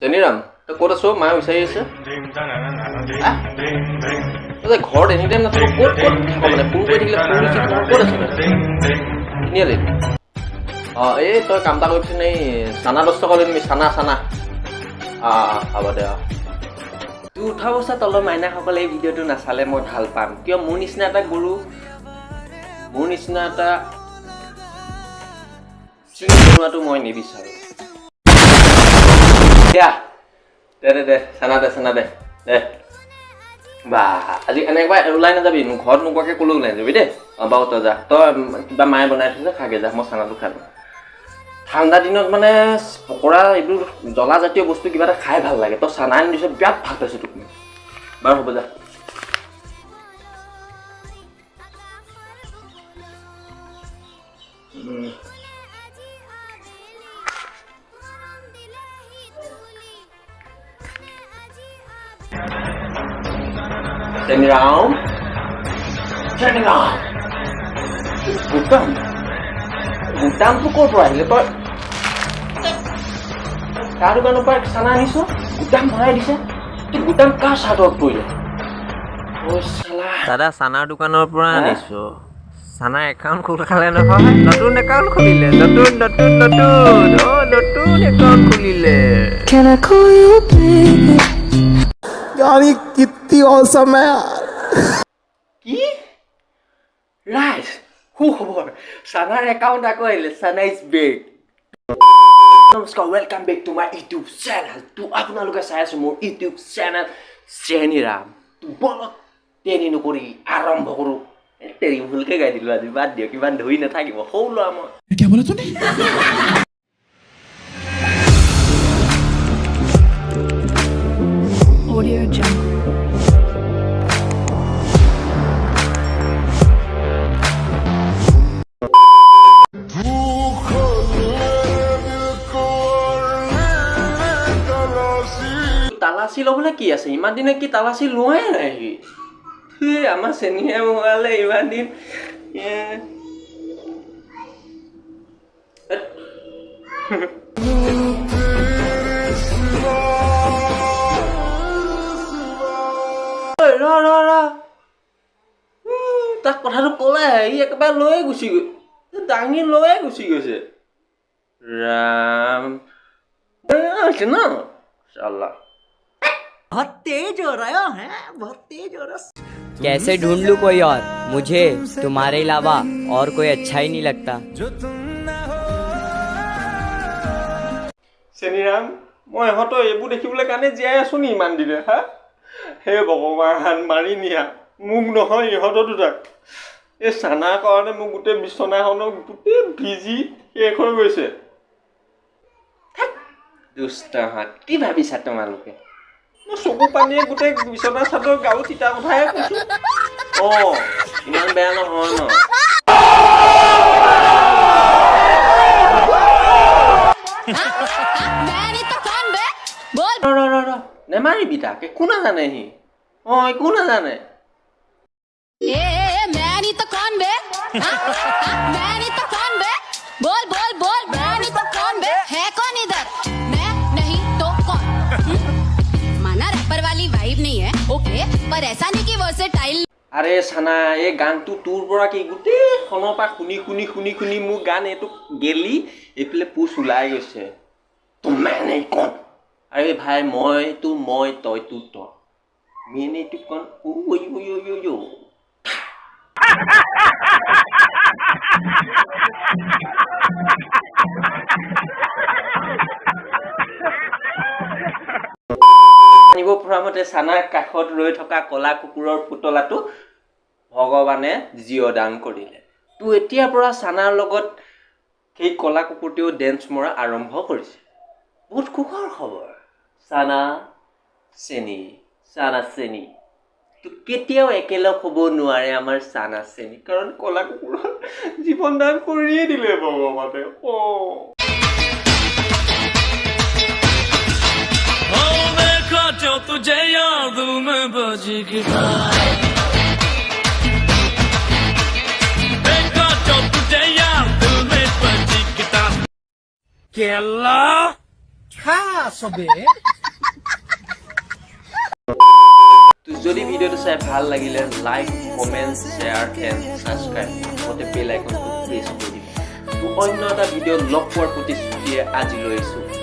চেনিৰাম তই ক'ত আছ মায়ে বিচাৰি আছে তই ঘৰত এনি টাইম নাথাক ক'ত থাক মানে ফোন কৰি থাকিলে ফোন ৰিচিভ নহয় ক'ত আছ তিনিআলি অঁ এই তই কাম এটা কৰিবিচোন এই চানা 10 টকা লৈ নিবি চানা হ'ব দে তোৰ 18 বছৰ তলৰ মাইনাসকলে এই ভিডিঅ'টো নাচালে মই ভাল পাম কিয় মোৰ নিচিনা এটা গুৰু মোৰ নিচিনা এটা চিনি বনোৱাটো মই নিবিচাৰোঁ দে চানা দে বা আজি এনেকুৱাই ওলাই নাযাবি ঘৰত নোকোৱাকৈ ক'লেও ওলাই যাবি দেই বাৰু তই যা তই কিবা মায়ে বনাই থৈছে খাগে যা মই চানাটো খাম ঠাণ্ডা দিনত মানে পকৰা এইবোৰ জ্বলাজাতীয় বস্তু কিবা এটা খাই ভাল লাগে তই চানা আনি দিছ বিৰাট ভাল পাইছোঁ তোক বাৰু হ'ব যা Turn around. Butam tu kau buat lepas. Kalau kan lepas sana ni so, butam mana di sana? Tu butam kah sadar tu ya? Oh salah. দাদা চানাৰ দোকানৰ পৰা আনিছো চানা একাউণ্ট খোলালে নহয় নতুন একাউণ্ট খুলিলে নতুন একাউণ্ট খুলিলে Can I call you baby? यार ये कितनी औसम है यार কি রাইট হু খবৰ চানাৰ একাউণ্ট আকৌ আহিলে চানা ইজ বেক নমস্কাৰ welcome back to my YouTube channel তো আপোনালোকে চাই আছে মোৰ ইউটিউব চেনেল চেনিৰাম তো বলক তেনি নকৰি আৰম্ভ কৰো তেৰি ভুলকে গাই দিলো আজি বাদ দিয়ক কিমান ধৰি নাথাকিব সৌ লোৱা মই क्या बोला तूने Audio Jungle. তালাচী ল'বলৈ কি আছে ইমান দিনে কি তালাচী লোৱাই নাই আমাৰ চেনিয়ে মোবাইলে ইমান দিন তাক কথাটো ক'লে ই একেবাৰে লৈয়ে গুচি গৈ দাঙি লৈয়ে গুচি গৈছে ৰাম আছে ন চাল্লা बहुत तेज हो रहा है बहुत तेज हो रहा कैसे ढूंढ लूं कोई और मुझे तुम्हारे अलावा और कोई अच्छा ही नहीं लगता চেনিৰাম মই ইহঁতৰ এইবোৰ দেখিবলৈ কাৰণে জীয়াই আছো নি ইমান দিনে হা হে ভগৱান মাৰি নিয়া মোক নহয় ইহঁতৰ দুটাক এই চানাৰ কাৰণে মোক গোটেই বিচনাখনক গোটেই ভিজি শেষ হৈ গৈছে দুষ্টহঁত কি ভাবিছা তোমালোকে মই চকু পানীয়ে গোটেই বিচনা চাদৰ গাৰু তিতা কথাহে কৈছোঁ অঁ ইমান বেয়া নহয় ন নেমাৰিবি তাক একো নাজানে সি অঁ একো নাজানে मैं नहीं तो कौन बे मैं नहीं तो कौन बे बोल बोल बोल मैं नहीं तो कौन बे है कौन इधर मैं नहीं तो कौन माना रैपर वाली वाइब नहीं है ओके पर ऐसा नहीं कि वर्सेटाइल আৰে চানা এই গানটো তোৰ পৰা কি গোটেইখনৰ পৰা শুনি মোৰ গান এইটো গেলি এইফালে পুচ ওলাই গৈছে তুমি কন আৰে ভাই মই তই তই মেনে এইটো কন ঐ আনিব পৰা মতে চানাৰ কাষত ৰৈ থকা কলা কুকুৰৰ পুতলাটো ভগৱানে জীয়দান কৰিলে তো এতিয়াৰ পৰা চানাৰ লগত সেই কলা কুকুৰটোৱেও ডেন্স মৰা আৰম্ভ কৰিছে বহুত সুখৰ খবৰ চানা চেনি তো কেতিয়াও একেলগ হ'ব নোৱাৰে আমাৰ চানা চেনি কাৰণ কলা কুকুৰৰ জীৱন দান কৰিয়ে দিলে ভগৱানে जो तुझे याद में बजेगी देखा जो तुझे याद में बजेगी केला তো যদি ভিডিওটো চাই ভাল লাগিলে like comment share and subscribe লগতে বেল আইকনটো প্ৰেছ কৰি দিবি তো অন্য এটা ভিডিঅ' লগ পোৱাৰ প্ৰতিশ্ৰুতিৰে আজি লৈ আহিছোঁ